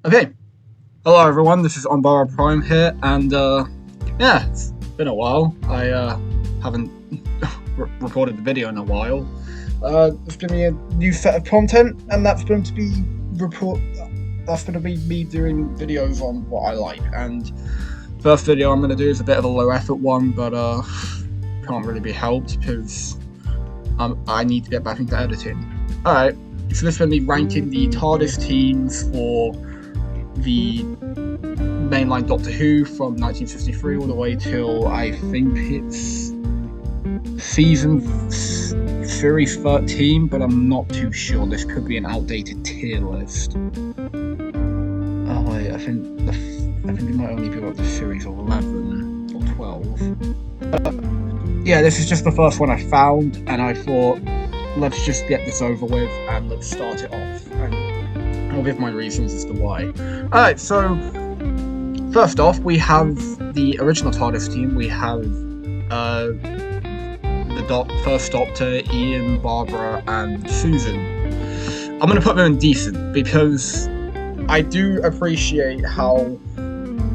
Okay, hello everyone, this is Onbara Prime here, and yeah, it's been a while. I haven't recorded the video in a while. There's gonna be a new set of content, and that's going to be me doing videos on what I like. And first video I'm gonna do is a bit of a low effort one, but can't really be helped because I need to get back into editing. Alright, so this is gonna be ranking the TARDIS teams for the mainline Doctor Who from 1953 all the way till I think it's series 13, but I'm not too sure. This could be an outdated tier list. Oh wait, I think it might only be up to series 11 or 12. Yeah, this is just the first one I found, and I thought, let's just get this over with and let's start it off. And I'll give my reasons as to why. Alright, so first off, we have the original TARDIS team. We have the first Doctor, Ian, Barbara, and Susan. I'm going to put them in decent because I do appreciate how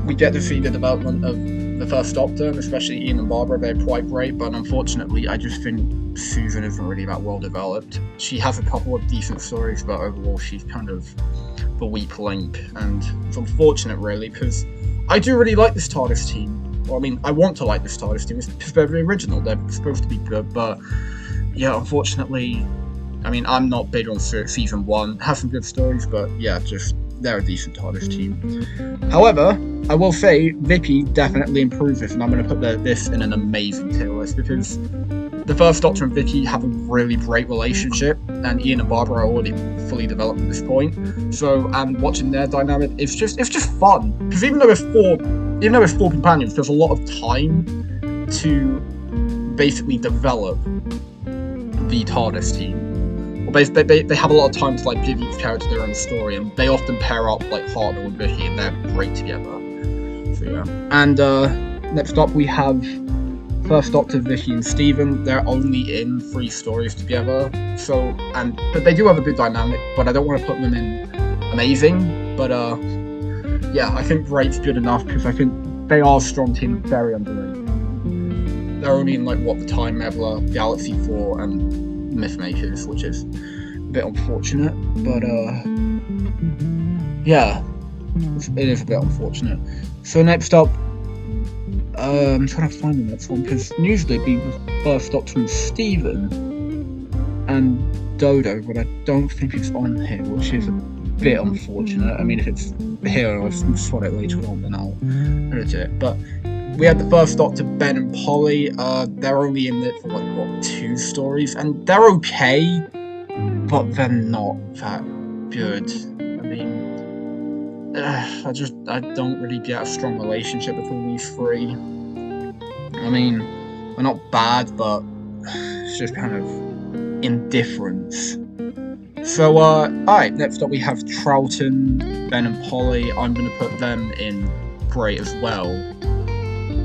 we get to see the development of the first Doctor, and especially Ian and Barbara. They're quite great, but unfortunately, I just think Susan isn't really that well developed. She has a couple of decent stories, but overall, she's kind of the weak link, and it's unfortunate, really, because I do really like this TARDIS team. Well, I mean, I want to like this TARDIS team because they're the original. They're supposed to be good, but yeah, unfortunately, I mean, I'm not big on season 1. It has some good stories, but yeah, just they're a decent TARDIS team. However, I will say Vicky definitely improves this, and I'm going to put this in an amazing tier list because the first Doctor and Vicky have a really great relationship, and Ian and Barbara are already fully developed at this point. So, and watching their dynamic, it's just fun because even though there's four companions, there's a lot of time to basically develop the TARDIS team. Well, they have a lot of time to like give each character their own story, and they often pair up like Hartnell and Vicky, and they're great together. So yeah. And next up we have First Doctor, Vicky, and Stephen. They're only in 3 stories together, but they do have a good dynamic. But I don't want to put them in amazing. But yeah, I think great's good enough because I think they are a strong team, very underrated. They're only in like the Time Meddler, Galaxy 4, and Mythmakers, which is a bit unfortunate, but yeah, it is a bit unfortunate. So next up, I'm trying to find the next one because usually it'd be the First Doctor and Stephen and Dodo, but I don't think it's on here, which is a bit unfortunate. I mean, if it's here, I'll spot it later on, then I'll edit it. But we had the First Doctor, Ben and Polly. They're only in it for like 2 stories, and they're okay, but they're not that good. I mean, I don't really get a strong relationship between these 3. I mean, they're not bad, but it's just kind of indifference. So, alright, next up we have Troughton, Ben and Polly. I'm going to put them in great as well,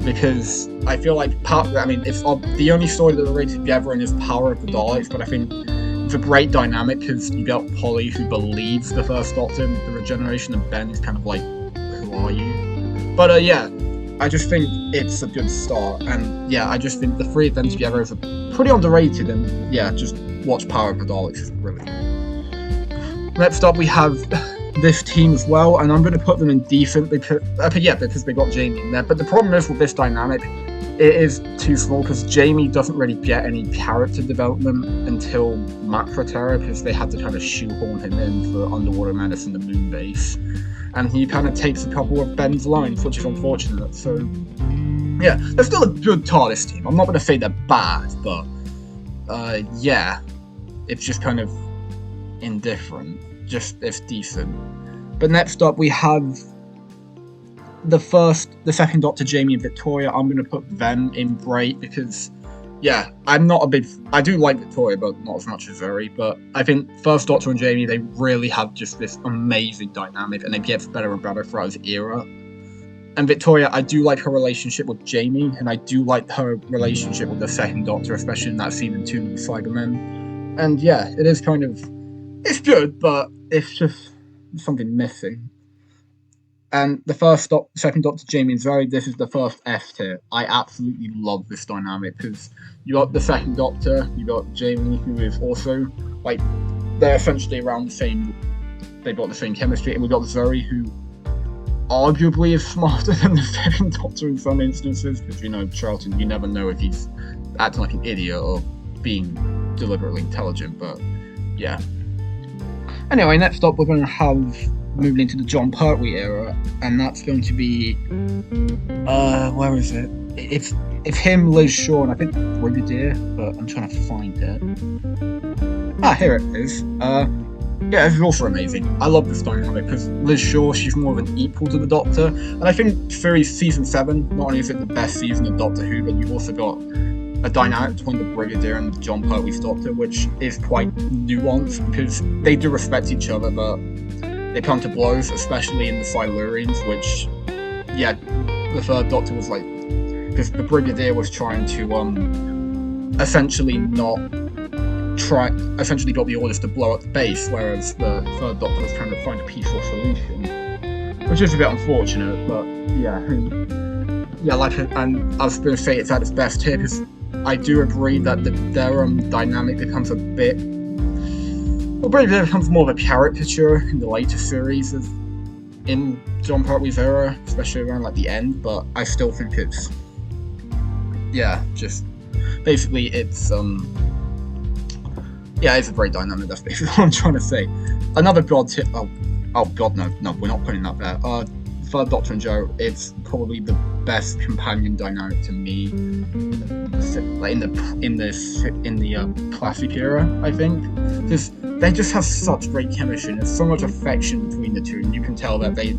because I feel like, it's the only story that they're rated together in is Power of the Daleks, but I think it's a great dynamic because you got Polly, who believes the First Doctor and the regeneration, and Ben is kind of like, who are you? But yeah, I just think it's a good start, and yeah, I just think the 3 of them together is pretty underrated, and yeah, just watch Power of the Daleks, it's brilliant. Next up we have this team as well, and I'm going to put them in decent because they got Jamie in there. But the problem is with this dynamic, it is too small because Jamie doesn't really get any character development until Macra Terror, because they had to kind of shoehorn him in for Underwater Menace and the Moon Base, and he kind of takes a couple of Ben's lines, which is unfortunate. So yeah, they're still a good TARDIS team. I'm not going to say they're bad, but yeah, it's just kind of indifferent. It's decent. But next up we have the second Doctor, Jamie and Victoria. I'm going to put them in great because, yeah, I do like Victoria, but not as much as Zoe. But I think First Doctor and Jamie, they really have just this amazing dynamic, and it gets better and better throughout his era. And Victoria, I do like her relationship with Jamie, and I do like her relationship with the second Doctor, especially in that season 2 with the Cybermen. And yeah, it is kind of, it's good, but it's just something missing. And second Doctor, Jamie and Zoe, this is the first F tier. I absolutely love this dynamic because you got the second Doctor, you got Jamie, who is also like they're essentially around the same. They've got the same chemistry, and we got Zoe, who arguably is smarter than the second Doctor in some instances. Because Charlton, you never know if he's acting like an idiot or being deliberately intelligent. But yeah. Anyway, next up we're going to have moving into the John Pertwee era, and that's going to be where is it? It's him, Liz Shaw, and I think Brigadier, but I'm trying to find it. Here it is. Yeah, it's also amazing. I love this dynamic because Liz Shaw, she's more of an equal to the Doctor, and I think season 7, not only is it the best season of Doctor Who, but you've also got a dynamic between the Brigadier and John Pertwee's Doctor, which is quite nuanced because they do respect each other, but they come to blows, especially in the Silurians, which, yeah, the third Doctor was like, because the Brigadier was trying to essentially got the orders to blow up the base, whereas the third Doctor was trying to find a peaceful solution, which is a bit unfortunate. But yeah, and I was going to say it's at its best here because I do agree that their dynamic becomes a bit. Well, Brigadier becomes more of a caricature in the later series in John Pertwee's era, especially around like the end. But I still think it's just basically it's it's a very dynamic. That's basically what I'm trying to say. Another god tip. Oh god, no, we're not putting that there. Third Doctor and Joe, it's probably the best companion dynamic to me, like in the classic era, I think, because they just have such great chemistry. There's so much affection between the two, and you can tell that the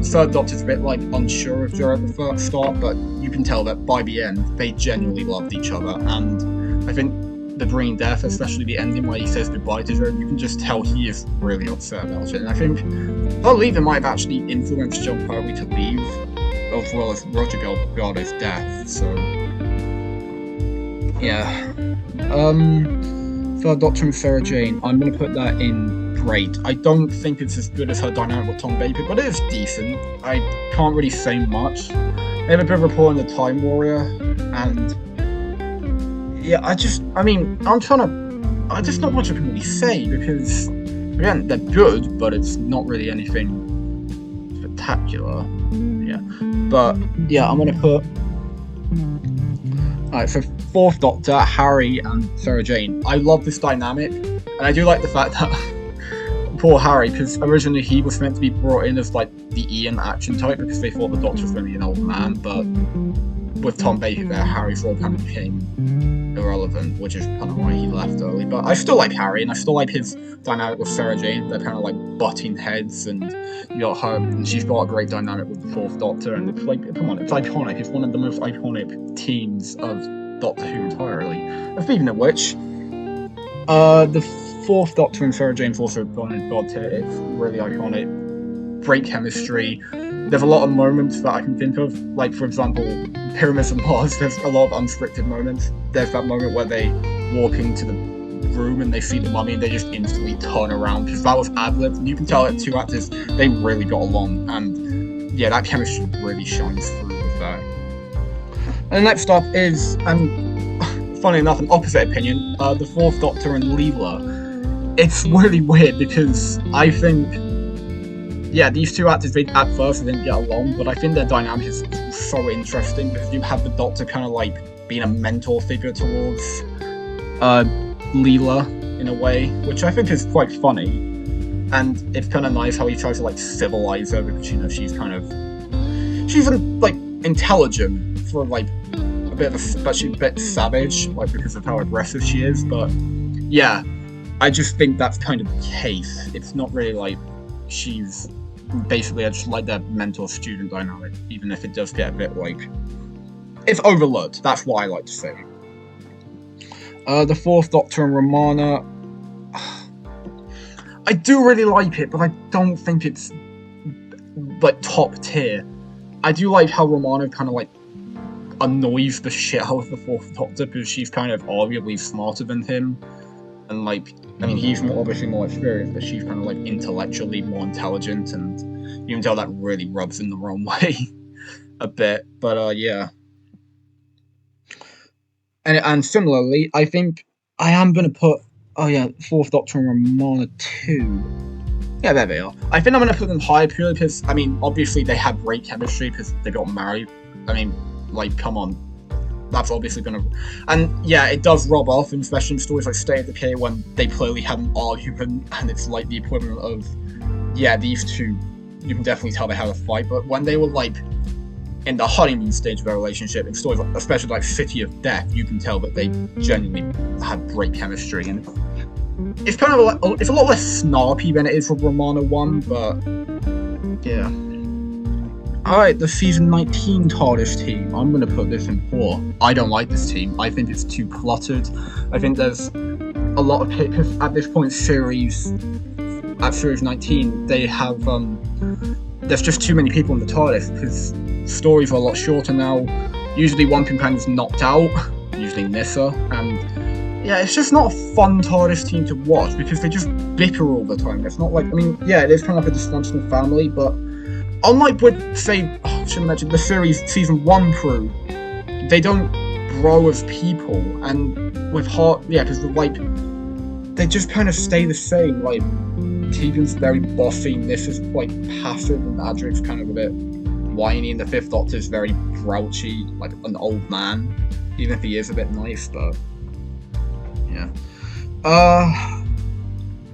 third Doctor's a bit like unsure of Joe at the first start, but you can tell that by the end they genuinely loved each other, and I think the Green Death, especially the ending where he says goodbye to her, you can just tell he is really upset about it. And I think her leaving might have actually influenced John Pertwee to leave, as well as Roger Goddard's death. So yeah, Third Doctor and Sarah Jane, I'm gonna put that in great. I don't think it's as good as her dynamic with Tom Baker, but it is decent. I can't really say much. They have a bit of rapport in the Time Warrior, and yeah, there's not much I can really say because, again, they're good, but it's not really anything spectacular. Yeah, but yeah, I'm gonna put. Alright, so Fourth Doctor, Harry and Sarah Jane. I love this dynamic, and I do like the fact that poor Harry, because originally he was meant to be brought in as like the Ian action type because they thought the Doctor was going to be an old man, but with Tom Baker there, Harry sort of kind of became irrelevant, which is kind of why he left early. But I still like Harry, and I still like his dynamic with Sarah Jane. They're kind of like butting heads, and you got her, and she's got a great dynamic with the Fourth Doctor, and it's like, come on, it's iconic. It's one of the most iconic teams of Doctor Who entirely. And speaking of which, the Fourth Doctor and Sarah Jane's also gone in God tier. It's really iconic, great chemistry. There's a lot of moments that I can think of, like for example, Pyramids of Mars. There's a lot of unscripted moments. There's that moment where they walk into the room and they see the mummy and they just instantly turn around because that was ad-libbed. You can tell that two actors, they really got along, and yeah, that chemistry really shines through with that. And next up is, funny enough, an opposite opinion, the Fourth Doctor and Leela. It's really weird because I think, yeah, these two actors, at first they didn't get along, but I think their dynamic is so interesting because you have the Doctor kind of like being a mentor figure towards Leela in a way, which I think is quite funny, and it's kind of nice how he tries to like civilize her because she's like intelligent for like a bit of but she's a bit savage, like because of how aggressive she is. But yeah, I just think that's kind of the case. It's not really like she's. Basically, I just like that mentor-student dynamic, even if it does get a bit like... It's overlooked, that's what I like to say. The Fourth Doctor and Romana... I do really like it, but I don't think it's like top tier. I do like how Romana kind of like annoys the shit out of the Fourth Doctor because she's kind of arguably smarter than him. And like, I mean, he's obviously more experienced, but she's kind of like intellectually more intelligent, and You can tell that really rubs in the wrong way a bit, but yeah. And similarly, I think I am gonna put, oh yeah, Fourth Doctor and Romana 2. Yeah, there they are. I think I'm gonna put them higher purely because, I mean, obviously they have great chemistry because they got married. I mean, like, come on. That's obviously gonna... And yeah, it does rub off, especially in stories like State of Decay when they clearly had an argument and it's like the equivalent of, yeah, these two, you can definitely tell they had a fight, but when they were like in the honeymoon stage of their relationship, in stories like, especially like City of Death, you can tell that they genuinely had great chemistry, and it's kind of like, it's a lot less snarky than it is for Romana 1, but yeah. Alright, the season 19 TARDIS team. I'm gonna put this in 4. I don't like this team. I think it's too cluttered. I think there's a lot of because at this point series 19, they have there's just too many people in the TARDIS because stories are a lot shorter now. Usually one companion's knocked out, usually Nissa, and yeah, it's just not a fun TARDIS team to watch because they just bicker all the time. It's not like, I mean, yeah, it is kind of a dysfunctional family, but unlike with, say, I shouldn't mention the series season 1 crew, they don't grow as people, and with yeah, because like, they just kind of stay the same. Like, Tegan's very bossy, Nissa's quite passive, and Adric's kind of a bit whiny, and the Fifth Doctor's very grouchy, like an old man, even if he is a bit nice, but yeah.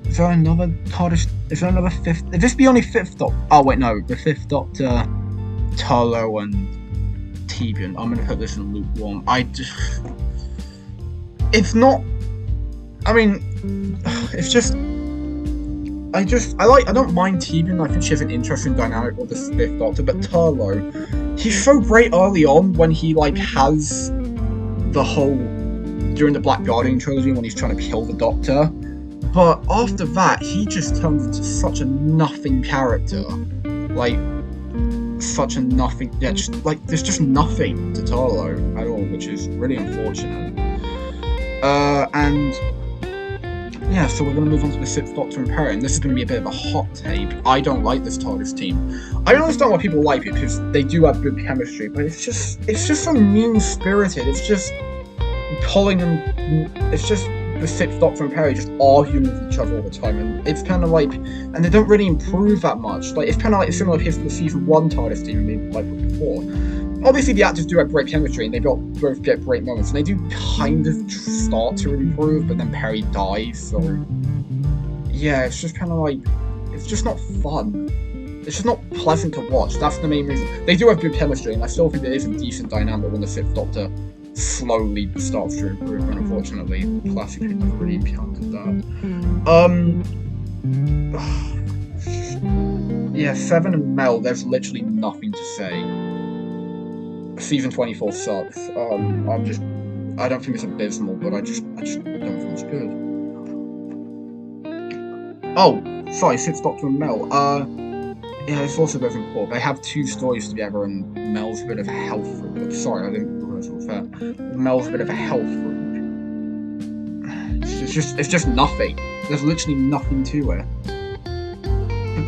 Is there another TARDIS? Is there another fifth? Is this the only Fifth Doctor? Oh wait, no, the Fifth Doctor, Turlo and Tegan. I'm gonna put this in lukewarm. It's not. I mean, it's just. I don't mind Tegan. I think she has an interesting dynamic with the Fifth Doctor, but Turlo, he's so great early on when he like has the whole during the Black Guardian trilogy when he's trying to kill the Doctor. But after that, he just turns into such a nothing character. Like, such a nothing... Yeah, just, like, there's just nothing to Turlo at all, which is really unfortunate. And... yeah, so we're going to move on to the Sixth Doctor and Perry, and this is going to be a bit of a hot take. I don't like this TARDIS team. I don't understand why people like it, because they do have good chemistry, but it's just so mean-spirited. It's just pulling them... It's just... the Sixth Doctor and Perry just arguing with each other all the time, and it's kind of like, and they don't really improve that much. Like, it's kind of like similar to the season 1 TARDIS team I mean, like before. Obviously, the actors do have great chemistry, and they both get great moments, and they do kind of start to improve, but then Perry dies, so yeah, it's just kind of like, it's just not fun. It's just not pleasant to watch. That's the main reason. They do have good chemistry, and I still think there is a decent dynamic when the Sixth Doctor slowly starts to improve, and unfortunately, classic people have really encountered that. Yeah, Seven and Mel, there's literally nothing to say. Season 24 sucks. I don't think it's abysmal, but I just don't think it's good. Oh, sorry, Sixth Doctor and Mel. Yeah, it's also very important. They have 2 stories together, and Mel's a bit of a health freak. Sorry, I didn't realize it was fair. Mel's a bit of a health freak. It's just nothing. There's literally nothing to it. But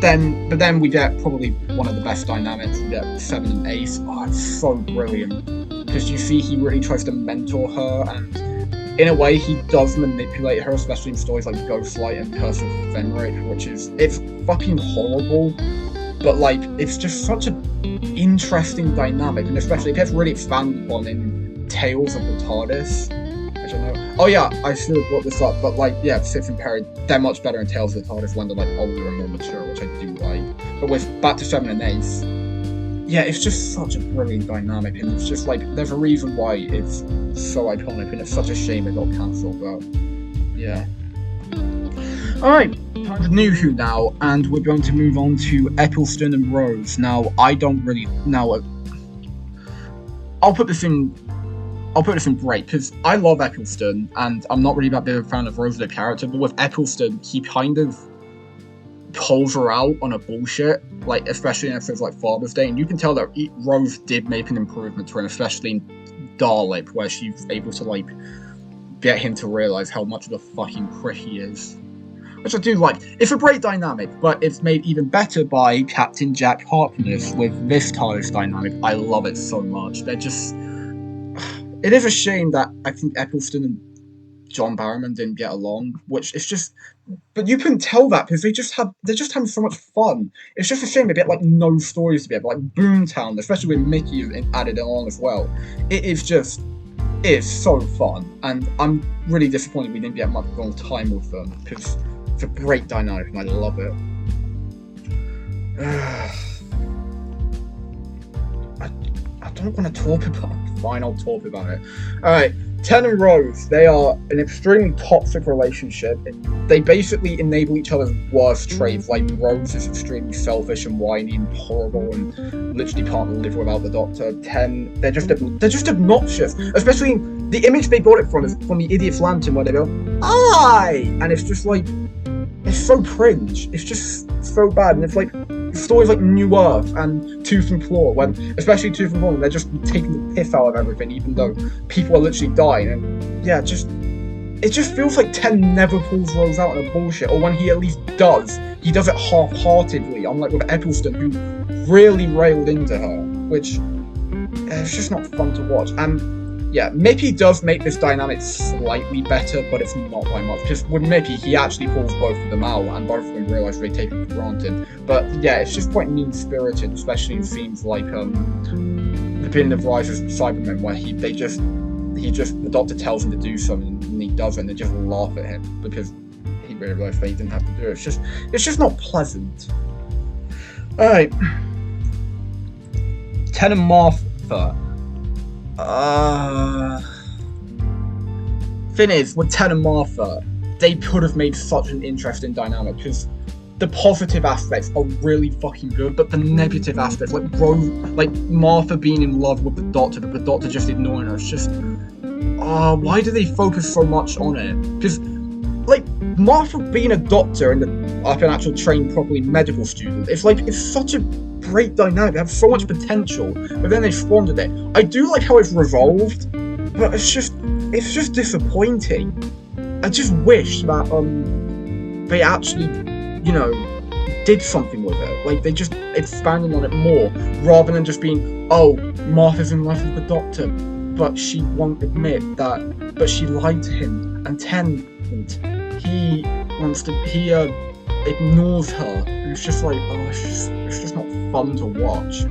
then we get probably one of the best dynamics. We get 7 and 8. Oh, it's so brilliant. Because you see he really tries to mentor her, and in a way he does manipulate her, especially in stories like Ghostlight and Curse of Fenric, which is, it's fucking horrible. But like, it's just such an interesting dynamic, and especially it gets really expanded upon in Tales of the TARDIS, which I know. Oh yeah, I should have brought this up, but like, yeah, Six and Perry, they're much better in Tales of the TARDIS when they're like older and more mature, which I do like. But with back to 7 and 8, yeah, it's just such a brilliant dynamic, and it's just like, there's a reason why it's so iconic, and it's such a shame it got cancelled, but yeah. Alright, time to New Who now, and we're going to move on to Eccleston and Rose. Now, I don't really... Now, I'll put this in break, because I love Eccleston, and I'm not really that big of a fan of Rose the character, but with Eccleston, he kind of pulls her out on a bullshit, like, especially in episodes like Father's Day, and you can tell that Rose did make an improvement to him, especially in Dalek, where she's able to, like, get him to realise how much of a fucking prick he is. which I do like. It's a great dynamic, but it's made even better by Captain Jack Harkness with this TARDIS dynamic. I love it so much. They're just... It is a shame that I think Eccleston and John Barrowman didn't get along, which is just... But you can tell that because they're just having so much fun. It's just a shame they get like no stories together, like Boomtown, especially with Mickey added on as well. It's so fun, and I'm really disappointed we didn't get much more time with them because it's a great dynamic and I love it. I don't want to talk about it. Fine, I'll talk about it. Alright, Ten and Rose, they are an extremely toxic relationship. They basically enable each other's worst traits, like Rose is extremely selfish and whiny and horrible and literally can't live without the Doctor. Ten, they're just obnoxious. Especially the image they got it from is from the Idiot's Lantern where they go, "Aye!" And it's just like, it's so cringe. It's just so bad. And it's like stories like New Earth and Tooth and Claw, when especially Tooth and Claw, they're just taking the piss out of everything, even though people are literally dying. And yeah, it just feels like Ten never pulls Rose out on a bullshit, or when he at least does, he does it half-heartedly, unlike with Eccleston, who really railed into her, which it's just not fun to watch. And yeah, Mickey does make this dynamic slightly better, but it's not by much. Because with Mickey, he actually pulls both of them out, and both of them realise they take it for granted. But yeah, it's just quite mean-spirited, especially in scenes like the beginning of Rise of Cybermen, where the Doctor tells him to do something and he does it, and they just laugh at him because he realised they didn't have to do it. It's just not pleasant. All right, Ten and Martha. Thing is, with Ten and Martha, they could have made such an interesting dynamic because the positive aspects are really fucking good, but the negative aspects, like Martha being in love with the Doctor, but the Doctor just ignoring her, it's just, why do they focus so much on it? Because, like, Martha being a doctor and an actual trained properly medical student, it's such a great dynamic. They have so much potential, but then they squandered it. I do like how it's resolved, but it's just disappointing. I just wish that they actually, did something with it. Like, they just expanded on it more, rather than just being, oh, Martha's in love with the Doctor, but she won't admit that, but she lied to him, and he ignores her. It's just like, it's just not fun to watch.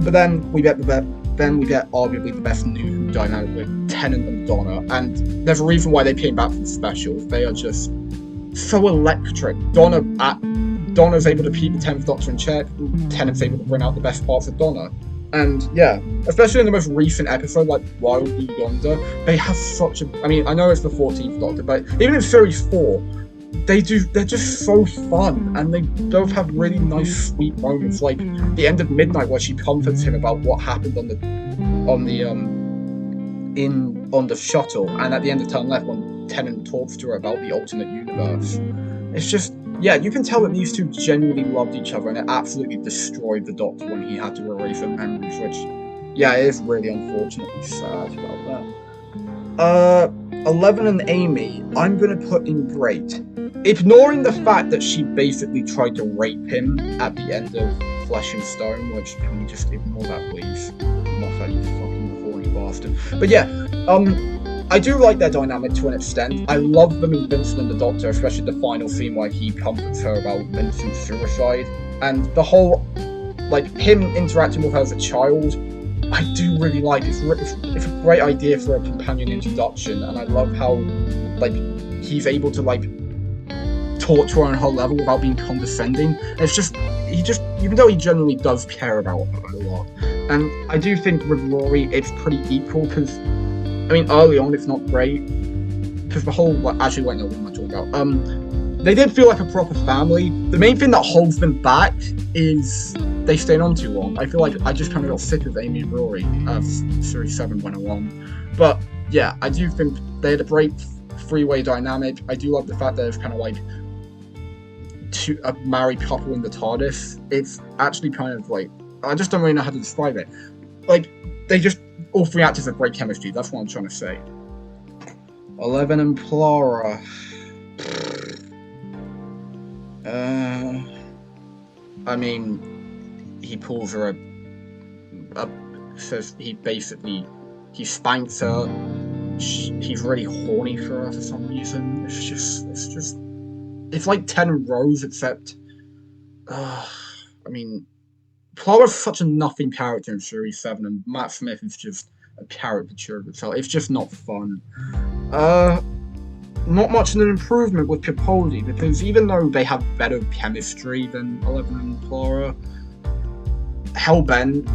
But then we get arguably the best new dynamic with Tennant and Donna, and there's a reason why they came back from the specials. They are just so electric. Donna's able to keep the 10th Doctor in check. Tennant's able to bring out the best parts of Donna. And yeah, especially in the most recent episode, like Wild Blue Yonder, they have such a... I mean, I know it's the 14th Doctor, but even in Series 4, they're just so fun, and they both have really nice, sweet moments, like the end of Midnight where she comforts him about what happened on the shuttle, and at the end of Turn Left when Tennant talks to her about the alternate universe. It's just, yeah, you can tell that these two genuinely loved each other, and it absolutely destroyed the Doctor when he had to erase her memories, which, yeah, it is really unfortunately sad about that. 11 and Amy, I'm gonna put in great. Ignoring the fact that she basically tried to rape him at the end of Flesh and Stone, which, can we just ignore that, please? Moffat, you fucking horny bastard. But yeah, I do like their dynamic to an extent. I love them in Vincent and the Doctor, especially the final scene where he comforts her about Vincent's suicide. And the whole, like, him interacting with her as a child, I do really like. It's a great idea for a companion introduction, and I love how, like, he's able to, like, talk to her on her level without being condescending. And it's just, even though he generally does care about her a lot. And I do think with Rory, it's pretty equal, because, I mean, early on, it's not great, because the whole, like, actually, wait, no, what am I talking about? They did feel like a proper family. The main thing that holds them back is they stayed on too long. I feel like I just kind of got sick of Amy and Rory as Series 7 went along. But, yeah, I do think they had a great three-way dynamic. I do love the fact that it's kind of like a married couple in the TARDIS. It's actually kind of like, I just don't really know how to describe it. Like, all three actors have great chemistry, that's what I'm trying to say. 11 and Clara. I mean, he pulls her says he spanks her. He's really horny for her for some reason. It's like 10 rows, except, I mean, Clara's such a nothing character in Series 7, and Matt Smith is just a caricature of itself. It's just not fun. Not much of an improvement with Capaldi, because even though they have better chemistry than Eleven and Clara, Hellbent,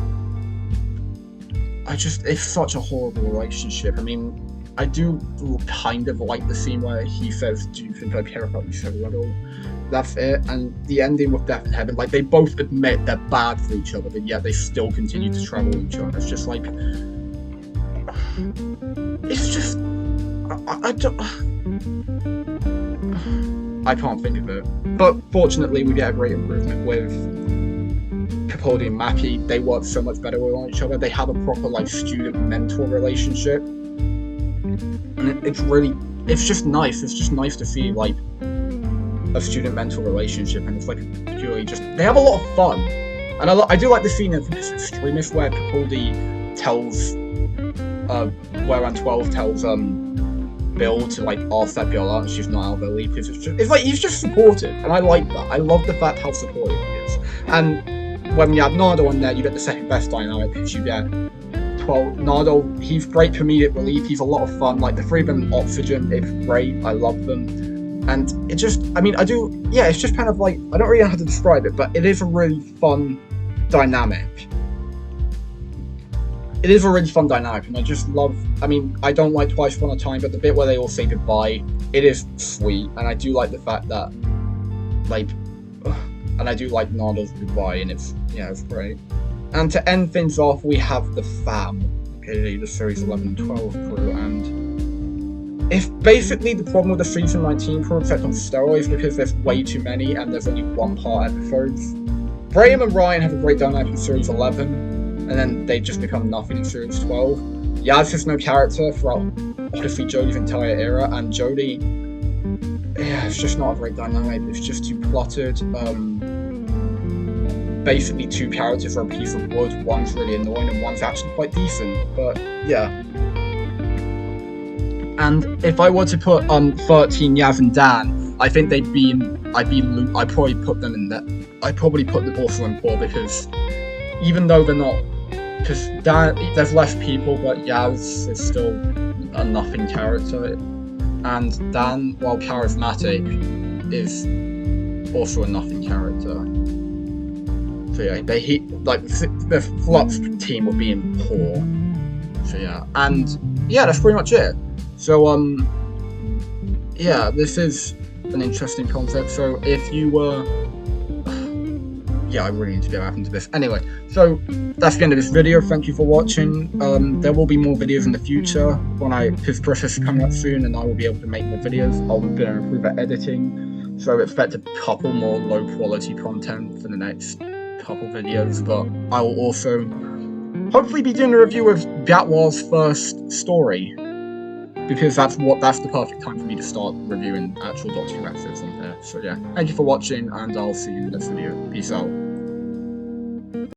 it's such a horrible relationship. I mean, I do kind of like the scene where he says, "Do you think I care about you so little?" That's it. And the ending with Death in Heaven, like, they both admit they're bad for each other, but yet they still continue to travel with each other. It's just like, it's just, I can't think of it. But fortunately, we get a great improvement with Capaldi and Mackie. They work so much better with each other. They have a proper, like, student-mentor relationship. And it's just nice. It's just nice to see, like, a student-mentor relationship, and it's like purely just, they have a lot of fun. And I do like the scene of Extremist where Capaldi tells, where Ann 12 tells, Bill to, like, ask that girl out and she's not out of the league, because it's like, he's just supportive, and I like that. I love the fact how supportive he is. And when you have Nardo on there, you get the second best dynamic, because you get 12. Nardo, he's great comedic relief, he's a lot of fun, like, the three of them Oxygen, it's great, I love them. And it just, I mean, it's just kind of like, I don't really know how to describe it, but it is a really fun dynamic. It is a really fun dynamic, and I just love, I mean, I don't like Twice Upon a Time, but the bit where they all say goodbye, it is sweet, and I do like the fact that, like, and I do like Nardo's goodbye, and it's great. And to end things off, we have the fam, okay, the Series 11 and 12 crew, and if basically the problem with the Season 19 crew, except on steroids, because there's way too many, and there's only one-part episodes. Graham and Ryan have a great dynamic in Series 11, and then they just become nothing in Series 12. Yaz has no character throughout, honestly, Jodie's entire era, and Jodie, it's just not a great dynamic. It's just too cluttered. Basically, two characters are a piece of wood. One's really annoying, and one's actually quite decent. But yeah. And if I were to put 13 Yaz and Dan, I think I'd probably put them in that. I'd probably put them also in poor, because even though they're not, because Dan, there's less people, but Yaz is still a nothing character, and Dan, while charismatic, is also a nothing character. So yeah, the Flux team will be in poor. So yeah, and yeah, that's pretty much it. So yeah, this is an interesting concept. So if you were, yeah, I really need to get back into this. Anyway, so that's the end of this video. Thank you for watching. There will be more videos in the future because Christmas is coming up soon, and I will be able to make more videos. I'll be able to improve at editing, so expect a couple more low quality content for the next couple videos. But I will also hopefully be doing a review of Gatwar's first story, because that's the perfect time for me to start reviewing actual Doctor Who episodes on there. So yeah, thank you for watching, and I'll see you in the next video. Peace out.